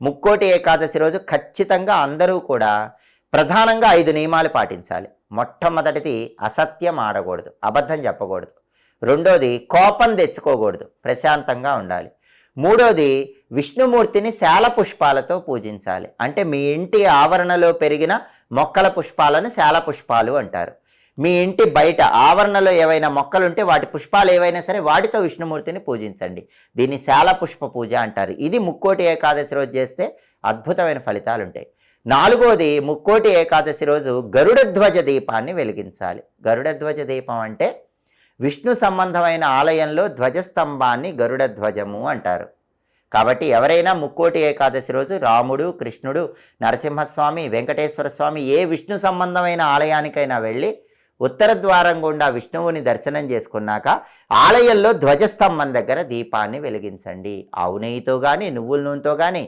ముక్కోటి ఏకాదశి రోజు ఖచ్చితంగా అందరూ కూడా ప్రధానంగా 5 నియమాలు పాటించాలి. మొట్టమొదటిది అసత్యం ఆడకూడదు, అబద్ధం చెప్పకూడదు. రెండోది కోపం తెచ్చుకోకూడదు, ప్రశాంతంగా ఉండాలి. మూడోది విష్ణుమూర్తిని శాల పుష్పాలతో పూజించాలి. అంటే మీ ఇంటి ఆవరణలో పెరిగిన మొక్కల పుష్పాలను శాల పుష్పాలు అంటారు. మీ ఇంటి బయట ఆవరణలో ఏవైనా మొక్కలుంటే వాటి పుష్పాలు ఏవైనా సరే వాటితో విష్ణుమూర్తిని పూజించండి. దీన్ని శాల పుష్ప పూజ అంటారు. ఇది ముక్కోటి ఏకాదశి రోజు చేస్తే అద్భుతమైన ఫలితాలు ఉంటాయి. నాలుగోది ముక్కోటి ఏకాదశి రోజు గరుడ ధ్వజ దీపాన్ని వెలిగించాలి. గరుడ ధ్వజ దీపం అంటే విష్ణు సంబంధమైన ఆలయంలో ధ్వజస్తంభాన్ని గరుడ ధ్వజము అంటారు. కాబట్టి ఎవరైనా ముక్కోటి ఏకాదశి రోజు రాముడు, కృష్ణుడు, నరసింహస్వామి, వెంకటేశ్వర స్వామి ఏ విష్ణు సంబంధమైన ఆలయానికైనా వెళ్ళి ఉత్తర ద్వారం గుండా విష్ణువుని దర్శనం చేసుకున్నాక ఆలయంలో ధ్వజస్తంభం దగ్గర దీపాన్ని వెలిగించండి. ఆవు నెయ్యితో కానీ, నువ్వుల నూనెతో కానీ,